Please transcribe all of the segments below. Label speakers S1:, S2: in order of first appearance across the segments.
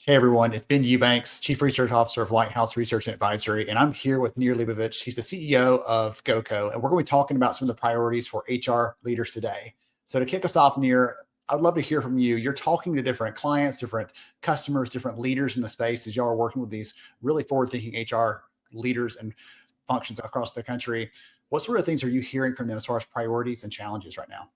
S1: Hey everyone, it's Ben Eubanks, Chief Research Officer of Lighthouse Research Advisory, and I'm here with Nir Leibovich. He's the CEO of GoCo, and we're going to be talking about some of the priorities for HR leaders today. So to kick us off, Nir, I'd love to hear from you. You're talking to different clients, different customers, different leaders in the space as y'all are working with these really forward-thinking HR leaders and functions across the country. What sort of things are you hearing from them as far as priorities and challenges right now?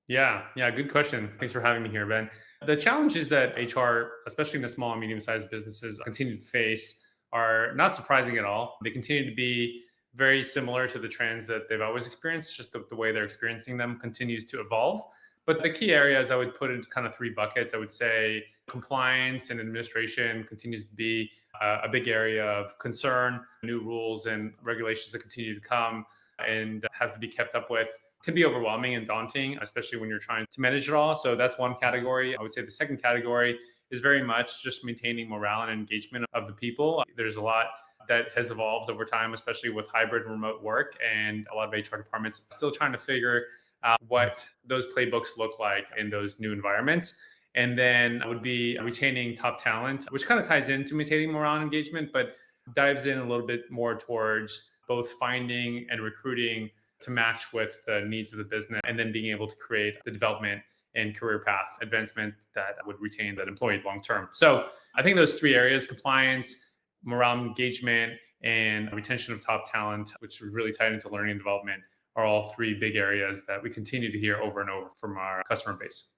S2: Yeah, good question. Thanks for having me here, Ben. The challenges that HR, especially in the small and medium-sized businesses, continue to face are not surprising at all. They continue to be very similar to the trends that they've always experienced, just the way they're experiencing them continues to evolve. But the key areas I would put into kind of three buckets. I would say compliance and administration continues to be a big area of concern. New rules and regulations that continue to come and have to be kept up with can be overwhelming and daunting, especially when you're trying to manage it all. So that's one category. I would say the second category is very much just maintaining morale and engagement of the people. There's a lot that has evolved over time, especially with hybrid and remote work, and a lot of HR departments still trying to figure out what those playbooks look like in those new environments. And then would be retaining top talent, which kind of ties into maintaining morale and engagement, but dives in a little bit more towards both finding and recruiting to match with the needs of the business, and then being able to create the development and career path advancement that would retain that employee long term. So I think those three areas: compliance, morale engagement, and retention of top talent, which is really tied into learning and development, are all three big areas that we continue to hear over and over from our customer base.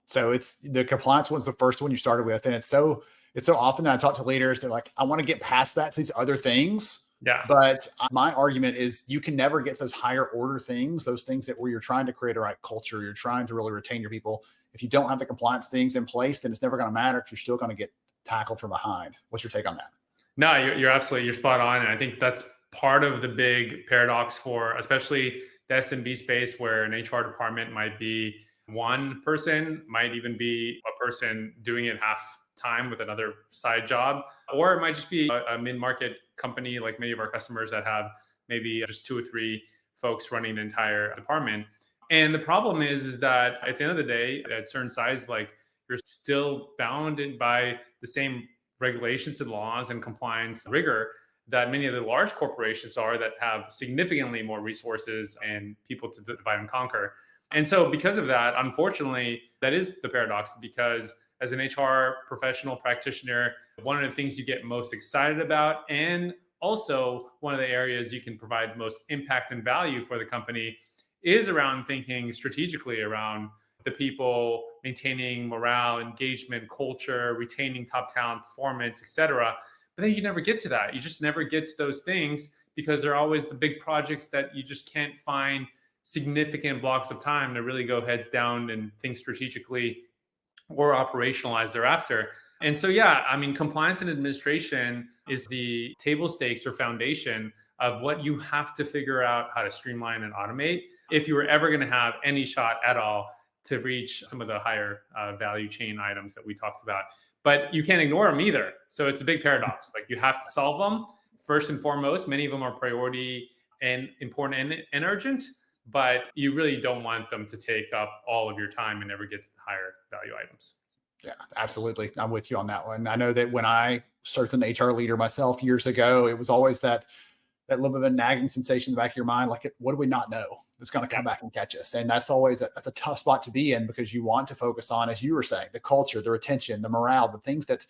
S1: So it's the compliance was the first one you started with, and it's so often that I talk to leaders, they're like, I want to get past that to these other things.
S2: Yeah.
S1: But my argument is you can never get those higher order things, those things that where you're trying to create a right culture, you're trying to really retain your people. If you don't have the compliance things in place, then it's never going to matter because you're still going to get tackled from behind. What's your take on that?
S2: No, you're spot on. And I think that's part of the big paradox for especially the SMB space, where an HR department might be one person, might even be a person doing it half time with another side job, or it might just be a mid-market company like many of our customers that have maybe just two or three folks running the entire department. And the problem is that at the end of the day, at certain size, like, you're still bounded by the same regulations and laws and compliance rigor that many of the large corporations are, that have significantly more resources and people to divide and conquer. And so because of that, unfortunately, that is the paradox, because as an HR professional practitioner, one of the things you get most excited about, and also one of the areas you can provide the most impact and value for the company, is around thinking strategically around the people, maintaining morale, engagement, culture, retaining top talent, performance, etc. But then you never get to that. You just never get to those things because they're always the big projects that you just can't find significant blocks of time to really go heads down and think strategically or operationalize thereafter. And so, yeah, I mean, compliance and administration is the table stakes or foundation of what you have to figure out how to streamline and automate if you were ever going to have any shot at all to reach some of the higher value chain items that we talked about. But you can't ignore them either. So it's a big paradox. Like, you have to solve them first and foremost. Many of them are priority and important and urgent, but you really don't want them to take up all of your time and never get to the higher value items.
S1: Yeah, absolutely. I'm with you on that one. I know that when I started an HR leader myself years ago, it was always that little bit of a nagging sensation in the back of your mind, like, what do we not know that's going to come back and catch us? And that's that's a tough spot to be in, because you want to focus on, as you were saying, the culture, the retention, the morale, the things that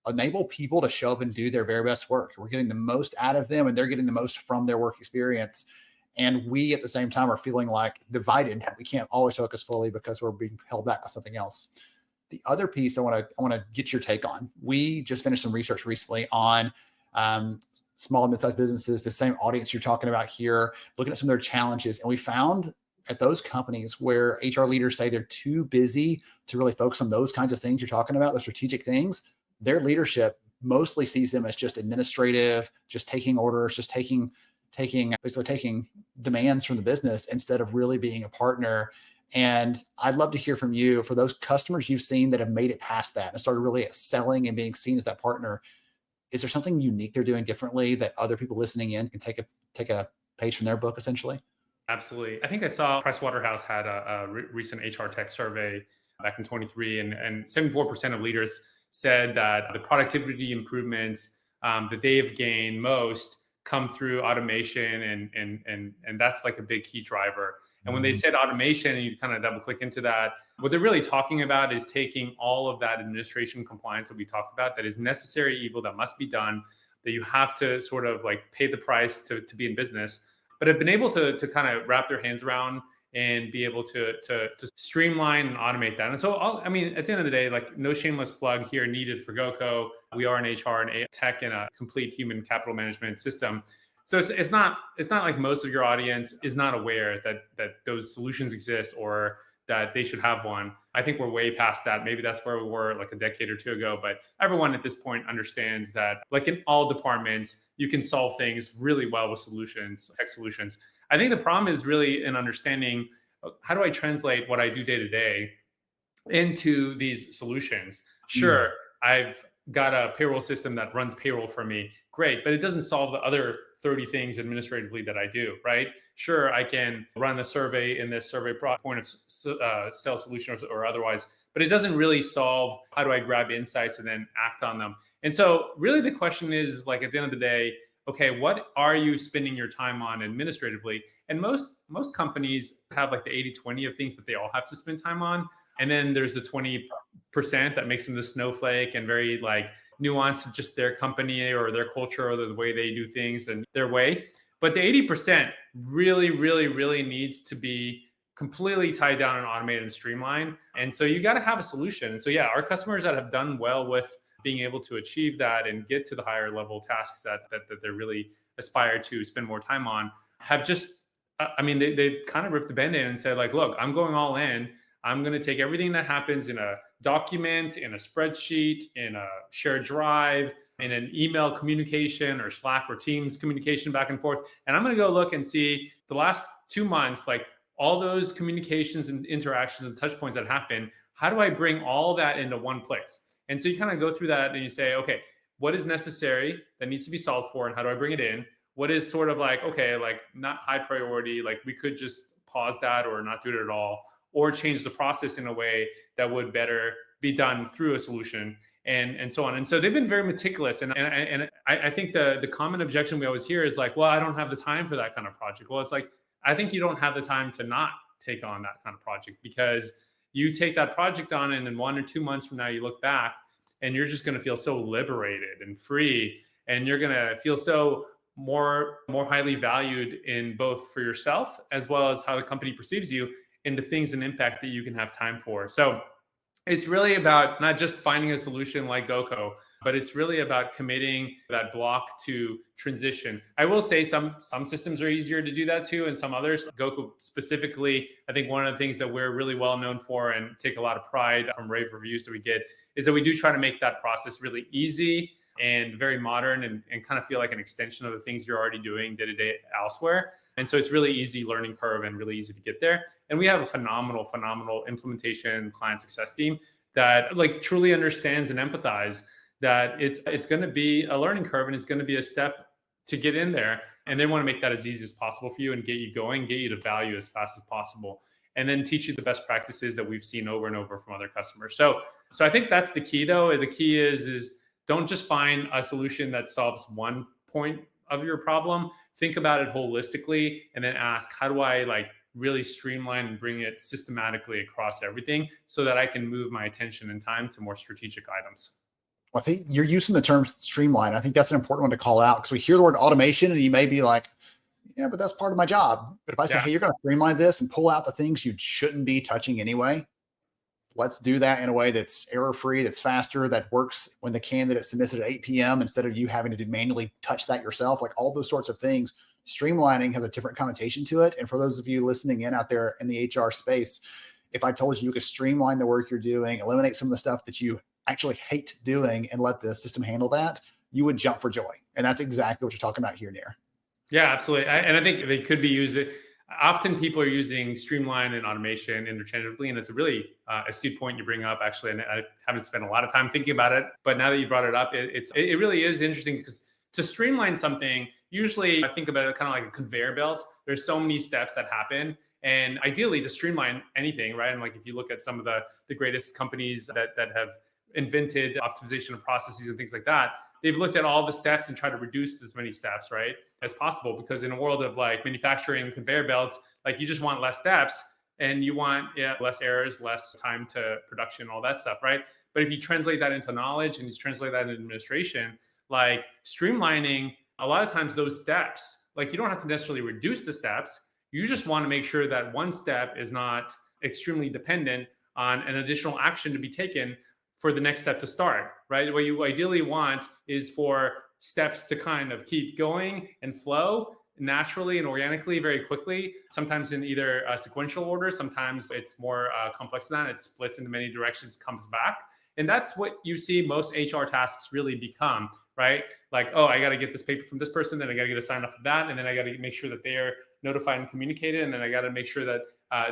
S1: enable people to show up and do their very best work. We're getting the most out of them, and they're getting the most from their work experience. And we, at the same time, are feeling like divided. We can't always focus fully because we're being held back by something else. The other piece I want to get your take on. We just finished some research recently on small and mid-sized businesses, the same audience you're talking about here, looking at some of their challenges. And we found at those companies where HR leaders say they're too busy to really focus on those kinds of things you're talking about, the strategic things, their leadership mostly sees them as just administrative, just taking orders, just taking demands from the business instead of really being a partner. And I'd love to hear from you, for those customers you've seen that have made it past that and started really selling and being seen as that partner. Is there something unique they're doing differently that other people listening in can take a page from their book, essentially?
S2: Absolutely. I think I saw Pricewaterhouse had a recent HR tech survey back in 23, and 74% of leaders said that the productivity improvements that they have gained most come through automation, and that's like a big key driver. And when they said automation, and you kind of double click into that, what they're really talking about is taking all of that administration compliance that we talked about, that is necessary evil, that must be done, that you have to sort of like pay the price to be in business, but have been able to kind of wrap their hands around and be able to streamline and automate that. And so, I mean, at the end of the day, like, no shameless plug here needed for GoCo. We are an HR and a tech and a complete human capital management system. So it's not like most of your audience is not aware that those solutions exist or that they should have one. I think we're way past that. Maybe that's where we were like a decade or two ago, but everyone at this point understands that, like in all departments, you can solve things really well with solutions, tech solutions. I think the problem is really in understanding, how do I translate what I do day to day into these solutions? Sure, I've got a payroll system that runs payroll for me. Great, but it doesn't solve the other 30 things administratively that I do, right? Sure, I can run a survey in this survey point of sale solution or otherwise, but it doesn't really solve how do I grab insights and then act on them. And so really the question is, like, at the end of the day, okay, what are you spending your time on administratively? And most companies have like the 80-20 of things that they all have to spend time on. And then there's the 20% that makes them the snowflake and very like nuanced to just their company or their culture or the way they do things and their way. But the 80% really, really, really needs to be completely tied down and automated and streamlined. And so you got to have a solution. And so, yeah, our customers that have done well with being able to achieve that and get to the higher level tasks that they're really aspire to spend more time on have just, I mean, they kind of ripped the Band-Aid and said, like, look, I'm going all in. I'm going to take everything that happens in a document, in a spreadsheet, in a shared drive, in an email communication or Slack or Teams communication back and forth. And I'm going to go look and see the last 2 months, like all those communications and interactions and touch points that happen. How do I bring all that into one place? And so you kind of go through that and you say, okay, what is necessary that needs to be solved for, and how do I bring it in? What is sort of like, okay, like not high priority, like we could just pause that or not do it at all, or change the process in a way that would better be done through a solution, and so on. And so they've been very meticulous. And I think the common objection we always hear is like, well, I don't have the time for that kind of project. Well, it's like, I think you don't have the time to not take on that kind of project, because you take that project on and in 1 or 2 months from now, you look back and you're just going to feel so liberated and free. And you're going to feel so more highly valued in both for yourself as well as how the company perceives you, into things and impact that you can have time for. So it's really about not just finding a solution like GoCo, but it's really about committing that block to transition. I will say some systems are easier to do that too, and some others. GoCo specifically, I think one of the things that we're really well known for and take a lot of pride from rave reviews that we get is that we do try to make that process really easy and very modern, and kind of feel like an extension of the things you're already doing day to day elsewhere. And so it's really easy learning curve and really easy to get there. And we have a phenomenal implementation client success team that like truly understands and empathizes that it's going to be a learning curve and it's going to be a step to get in there. And they want to make that as easy as possible for you and get you going, get you to value as fast as possible, and then teach you the best practices that we've seen over and over from other customers. So I think that's the key though. The key is don't just find a solution that solves one point of your problem. Think about it holistically and then ask, how do I like really streamline and bring it systematically across everything so that I can move my attention and time to more strategic items?
S1: Well, I think you're using the term streamline. I think that's an important one to call out, because we hear the word automation and you may be like, yeah, but that's part of my job. But if I say, hey, you're going to streamline this and pull out the things you shouldn't be touching anyway, let's do that in a way that's error-free, that's faster, that works when the candidate submits it at 8 p.m. instead of you having to manually touch that yourself, like all those sorts of things. Streamlining has a different connotation to it. And for those of you listening in out there in the HR space, if I told you could streamline the work you're doing, eliminate some of the stuff that you actually hate doing and let the system handle that, you would jump for joy. And that's exactly what you're talking about here, Nir.
S2: Yeah, absolutely. And I think they could be used. Often people are using streamline and automation interchangeably, and it's a really astute point you bring up, actually. And I haven't spent a lot of time thinking about it, but now that you brought it up, it really is interesting, because to streamline something, usually I think about it kind of like a conveyor belt. There's so many steps that happen, And ideally to streamline anything, right? And like if you look at some of the greatest companies that have invented optimization of processes and things like that, they've looked at all the steps and tried to reduce as many steps, right, as possible. Because in a world of like manufacturing conveyor belts, like you just want less steps and you want less errors, less time to production, all that stuff, right? But if you translate that into knowledge and you translate that into administration, like streamlining, a lot of times those steps, like you don't have to necessarily reduce the steps. You just want to make sure that one step is not extremely dependent on an additional action to be taken for the next step to start, right? What you ideally want is for steps to kind of keep going and flow naturally and organically very quickly, sometimes in either a sequential order, sometimes it's more complex than that. It splits into many directions, comes back. And that's what you see most HR tasks really become, right? Like, oh, I got to get this paper from this person, then I got to get a sign off of that, and then I got to make sure that they're notified and communicated, and then I got to make sure that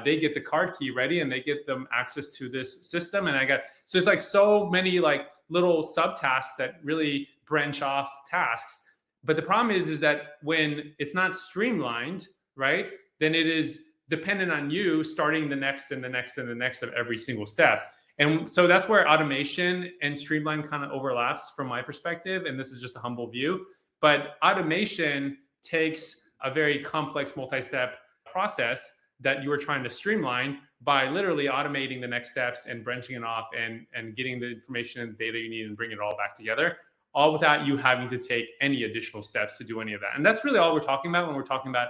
S2: they get the card key ready and they get them access to this system. And so it's like so many like little subtasks that really branch off tasks. But the problem is that when it's not streamlined, right, then it is dependent on you starting the next and the next and the next of every single step. And so that's where automation and streamline kind of overlaps from my perspective. And this is just a humble view. But automation takes a very complex multi-step process that you are trying to streamline by literally automating the next steps and branching it off and getting the information and data you need and bring it all back together, all without you having to take any additional steps to do any of that. And that's really all we're talking about when we're talking about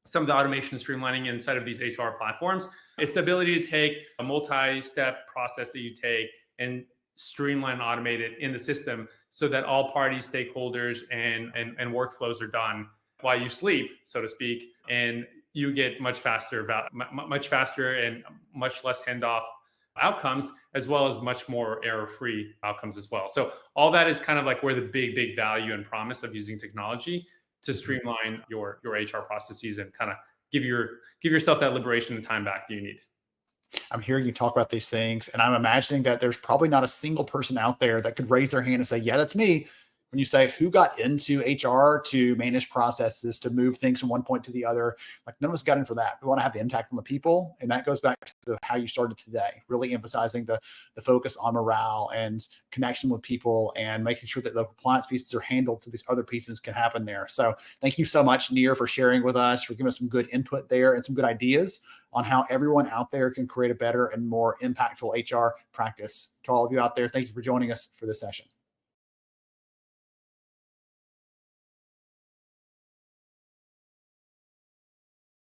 S2: some of the automation and streamlining inside of these HR platforms. It's the ability to take a multi-step process that you take and streamline and automate it in the system so that all parties, stakeholders, and workflows are done while you sleep, so to speak, and you get much faster and much less handoff outcomes, as well as much more error-free outcomes as well. So all that is kind of like where the big value and promise of using technology to streamline your HR processes and kind of give yourself that liberation and time back that you need.
S1: I'm hearing you talk about these things, and I'm imagining that there's probably not a single person out there that could raise their hand and say, yeah, that's me. When you say who got into HR to manage processes, to move things from one point to the other, like none of us got in for that. We want to have the impact on the people. And that goes back to how you started today, really emphasizing the focus on morale and connection with people and making sure that the compliance pieces are handled so these other pieces can happen there. So thank you so much, Nir, for sharing with us, for giving us some good input there and some good ideas on how everyone out there can create a better and more impactful HR practice. To all of you out there, thank you for joining us for this session.